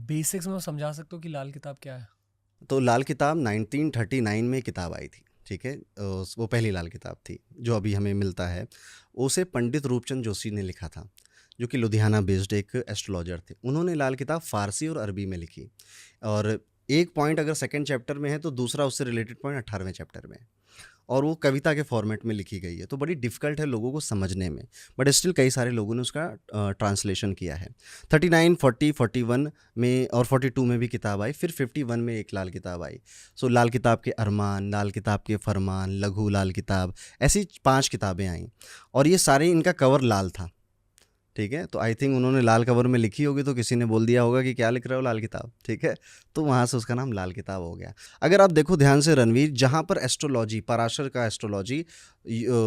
Basics में समझा सकते हो कि लाल किताब क्या है? तो लाल किताब 1939 में किताब आई थी, ठीक है। वो पहली लाल किताब थी जो अभी हमें मिलता है। उसे पंडित रूपचंद जोशी ने लिखा था, जो कि लुधियाना बेस्ड एक एस्ट्रोलॉजर थे। उन्होंने लाल किताब फ़ारसी और अरबी में लिखी, और एक पॉइंट अगर सेकंड चैप्टर में है तो दूसरा उससे रिलेटेड पॉइंट 18वें चैप्टर में है, और वो कविता के फॉर्मेट में लिखी गई है, तो बड़ी डिफ़िकल्ट है लोगों को समझने में। बट स्टिल कई सारे लोगों ने उसका ट्रांसलेशन किया है। 39, 40, 41 में और 42 में भी किताब आई, फिर 51 में एक लाल किताब आई। सो लाल किताब के अरमान, लाल किताब के फरमान, लघु लाल किताब, ऐसी 5 किताबें आईं, और ये सारे इनका कवर लाल था, ठीक है। तो आई थिंक उन्होंने लाल कवर में लिखी होगी, तो किसी ने बोल दिया होगा कि क्या लिख रहे हो, लाल किताब, ठीक है। तो वहाँ से उसका नाम लाल किताब हो गया। अगर आप देखो ध्यान से रणवीर, जहाँ पर एस्ट्रोलॉजी, पराशर का एस्ट्रोलॉजी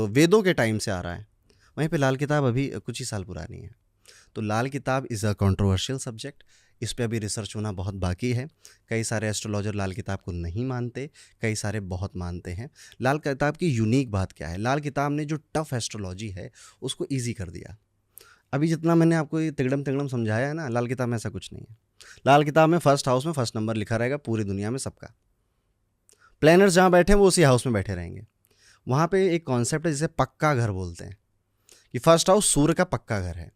वेदों के टाइम से आ रहा है, वहीं पे लाल किताब अभी कुछ ही साल पुरानी है। तो लाल किताब इज़ अ कंट्रोवर्शियल सब्जेक्ट। इस पे अभी रिसर्च होना बहुत बाकी है। कई सारे एस्ट्रोलॉजर लाल किताब को नहीं मानते, कई सारे बहुत मानते हैं। लाल किताब की यूनिक बात क्या है? लाल किताब ने जो टफ एस्ट्रोलॉजी है उसको ईजी कर दिया। अभी जितना मैंने आपको ये तिगड़म तिगड़म समझाया है ना, लाल किताब में ऐसा कुछ नहीं है। लाल किताब में फर्स्ट हाउस में फर्स्ट नंबर लिखा रहेगा पूरी दुनिया में सबका। प्लैनेट्स जहाँ बैठे हैं वो उसी हाउस में बैठे रहेंगे। वहाँ पे एक कॉन्सेप्ट है जिसे पक्का घर बोलते हैं, कि फर्स्ट हाउस सूर्य का पक्का घर है,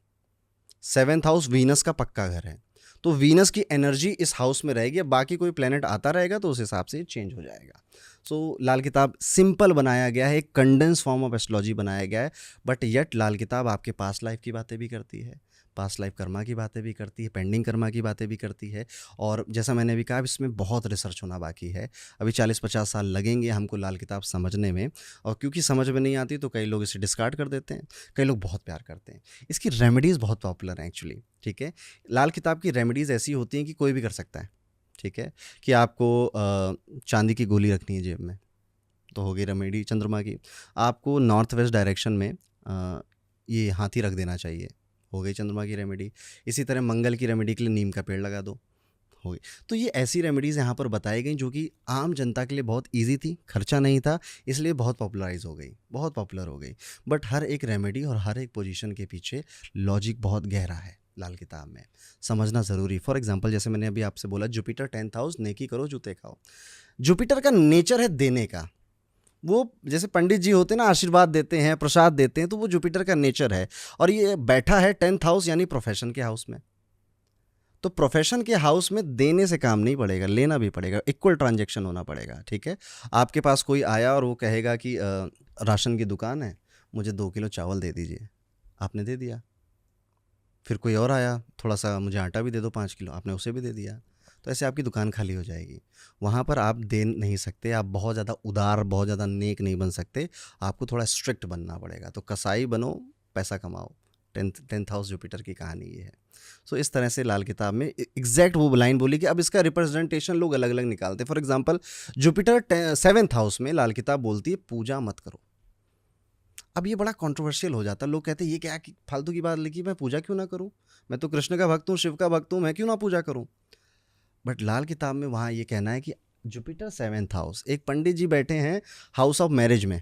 सेवेंथ हाउस वीनस का पक्का घर है। तो वीनस की एनर्जी इस हाउस में रहेगी, अब बाकी कोई प्लेनेट आता रहेगा तो उस हिसाब से चेंज हो जाएगा। सो लाल किताब सिंपल बनाया गया है, एक कंडेंस फॉर्म ऑफ एस्ट्रोलॉजी बनाया गया है। बट येट लाल किताब आपके पास्ट लाइफ की बातें भी करती है, पास्ट लाइफ कर्मा की बातें भी करती है, पेंडिंग कर्मा की बातें भी करती है। और जैसा मैंने अभी कहा, इसमें बहुत रिसर्च होना बाकी है। अभी 40-50 साल लगेंगे हमको लाल किताब समझने में, और क्योंकि समझ में नहीं आती तो कई लोग इसे डिस्कार्ड कर देते हैं, कई लोग बहुत प्यार करते हैं। इसकी रेमेडीज़ बहुत पॉपुलर हैं एक्चुअली, ठीक है। लाल किताब की रेमेडीज़ ऐसी होती हैं कि कोई भी कर सकता है, ठीक है। कि आपको चांदी की गोली रखनी है जेब में, तो हो गई रेमेडी चंद्रमा की। आपको नॉर्थ वेस्ट डायरेक्शन में ये हाथी रख देना चाहिए, हो गई चंद्रमा की रेमेडी। इसी तरह मंगल की रेमेडी के लिए नीम का पेड़ लगा दो, हो गई। तो ये ऐसी रेमेडीज़ यहाँ पर बताई गई जो कि आम जनता के लिए बहुत इजी थी, खर्चा नहीं था, इसलिए बहुत पॉपुलराइज हो गई, बहुत पॉपुलर हो गई। बट हर एक रेमेडी और हर एक पोजीशन के पीछे लॉजिक बहुत गहरा है लाल किताब में, समझना ज़रूरी। फॉर एग्जांपल, जैसे मैंने अभी आपसे बोला, जुपिटर 10th हाउस, नेकी करो जूते खाओ। जुपिटर का नेचर है देने का। वो जैसे पंडित जी होते हैं ना, आशीर्वाद देते हैं, प्रसाद देते हैं, तो वो जुपिटर का नेचर है। और ये बैठा है 10th हाउस यानी प्रोफेशन के हाउस में। तो प्रोफेशन के हाउस में देने से काम नहीं पड़ेगा, लेना भी पड़ेगा, इक्वल ट्रांजैक्शन होना पड़ेगा, ठीक है। आपके पास कोई आया और वो कहेगा कि राशन की दुकान है, मुझे 2 किलो चावल दे दीजिए, आपने दे दिया। फिर कोई और आया, थोड़ा सा मुझे आटा भी दे दो 5 किलो, आपने उसे भी दे दिया। तो ऐसे आपकी दुकान खाली हो जाएगी। वहाँ पर आप दे नहीं सकते, आप बहुत ज़्यादा उदार, बहुत ज़्यादा नेक नहीं बन सकते, आपको थोड़ा स्ट्रिक्ट बनना पड़ेगा। तो कसाई बनो, पैसा कमाओ। टेंथ हाउस जुपिटर की कहानी ये है। सो इस तरह से लाल किताब में एग्जैक्ट वो लाइन बोली कि अब इसका रिप्रेजेंटेशन लोग अलग अलग निकालते हैं। For example, Jupiter 7th house में लाल किताब बोलती है पूजा मत करो। अब ये बड़ा कंट्रोवर्शियल हो जाता है, लोग कहते हैं ये क्या फालतू की बात लिखी, मैं पूजा क्यों ना करूं, मैं तो कृष्ण का भक्त हूँ, शिव का भक्त हूँ, मैं क्यों ना पूजा करूं। बट लाल किताब में वहाँ ये कहना है कि जुपिटर 7th हाउस, एक पंडित जी बैठे हैं हाउस ऑफ मैरिज में।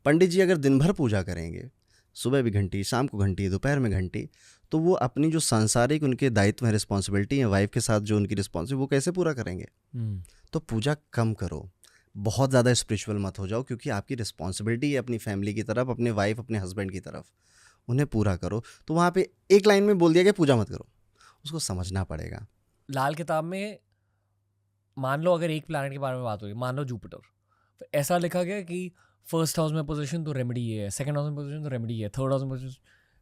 पंडित जी अगर दिन भर पूजा करेंगे, सुबह भी घंटी, शाम को घंटी, दोपहर में घंटी, तो वो अपनी जो सांसारिक उनके दायित्व है, रिस्पॉन्सिबिलिटी है वाइफ के साथ, जो उनकी रिस्पॉन्सिबिलिटी, वो कैसे पूरा करेंगे। तो पूजा कम करो, बहुत ज़्यादा स्पिरिचुअल मत हो जाओ, क्योंकि आपकी रिस्पॉन्सिबिलिटी है अपनी फैमिली की तरफ, अपने वाइफ, अपने हस्बैंड की तरफ, उन्हें पूरा करो। तो वहाँ पे एक लाइन में बोल दिया कि पूजा मत करो, उसको समझना पड़ेगा। लाल किताब में मान लो अगर एक प्लैनेट के बारे में बात हो रही, मान लो जुपिटर, तो ऐसा लिखा गया कि फर्स्ट हाउस में पोजीशन तो रेमेडी ये है, सेकंड हाउस में पोजीशन तो रेमेडी ये है, थर्ड हाउस में पोजीशन,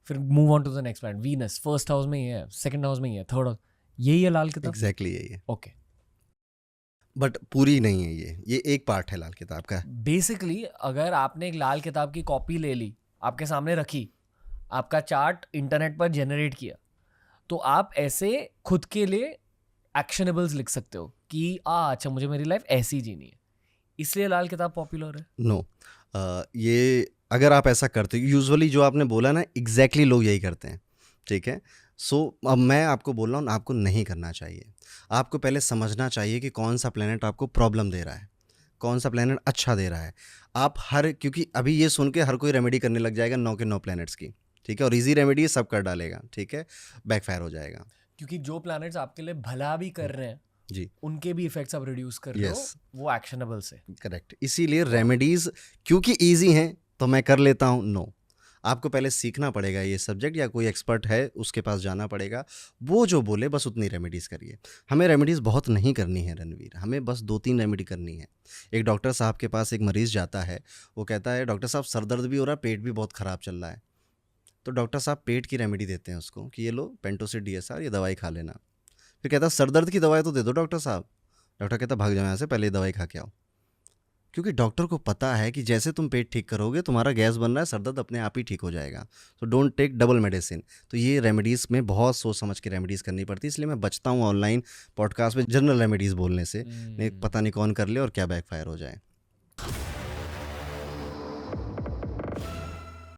फिर move on to the next planet Venus, first house में ये है, सेकंड हाउस में ये है, थर्ड हाउस, यही है लाल किताब। एग्जैक्टली यही है, ओके। बट पूरी नहीं है ये एक पार्ट है लाल किताब का। बेसिकली अगर आपने एक लाल किताब की कॉपी ले ली, आपके सामने रखी, आपका चार्ट इंटरनेट पर जनरेट किया, तो आप ऐसे खुद के लिए एक्शनेबल्स लिख सकते हो कि अच्छा मुझे मेरी लाइफ ऐसी जीनी है, इसलिए लाल किताब पॉपुलर है। नो, ये अगर आप ऐसा करते हो, यूजुअली जो आपने बोला ना, एग्जैक्टली लोग यही करते हैं, ठीक है। सो अब मैं आपको बोल रहा हूँ, आपको नहीं करना चाहिए। आपको पहले समझना चाहिए कि कौन सा प्लेनेट आपको प्रॉब्लम दे रहा है, कौन सा प्लेनेट अच्छा दे रहा है। आप क्योंकि अभी ये सुन के हर कोई रेमेडी करने लग जाएगा 9 के 9 प्लैनेट्स की, ठीक है, और इजी रेमेडी सब कर डालेगा, ठीक है, बैकफायर हो जाएगा। क्योंकि जो प्लैनेट्स आपके लिए भला भी कर रहे हैं जी उनके भी इफेक्ट्स आप रिड्यूस कर रहे Yes. हो वो एक्शनेबल से। करेक्ट। इसीलिए रेमेडीज क्योंकि इजी हैं तो मैं कर लेता हूँ, नो। आपको पहले सीखना पड़ेगा ये सब्जेक्ट, या कोई एक्सपर्ट है उसके पास जाना पड़ेगा, वो जो बोले बस उतनी रेमेडीज़ करिए। हमें रेमेडीज़ बहुत नहीं करनी है रणवीर, हमें बस 2-3 रेमेडी करनी है। एक डॉक्टर साहब के पास एक मरीज़ जाता है, वो कहता है डॉक्टर साहब सर दर्द भी हो रहा है, पेट भी बहुत ख़राब चल रहा है। तो डॉक्टर साहब पेट की रेमेडी देते हैं उसको कि ये लो पेंटोसिड DSR, ये दवाई खा लेना। फिर कहता सर दर्द की दवाई तो दे दो डॉक्टर साहब। डॉक्टर कहता भाग जाओ यहाँ से, पहले ये दवाई खा के आओ। क्योंकि डॉक्टर को पता है कि जैसे तुम पेट ठीक करोगे तुम्हारा गैस बन रहा है, सर दर्द अपने आप ही ठीक हो जाएगा। तो डोंट टेक डबल मेडिसिन। तो ये रेमेडीज़ में बहुत सोच समझ के रेमेडीज़ करनी पड़ती है, इसलिए मैं बचता हूँ ऑनलाइन पॉडकास्ट में जनरल रेमेडीज़ बोलने से। नहीं पता नहीं कौन कर ले और क्या बैकफायर हो जाए।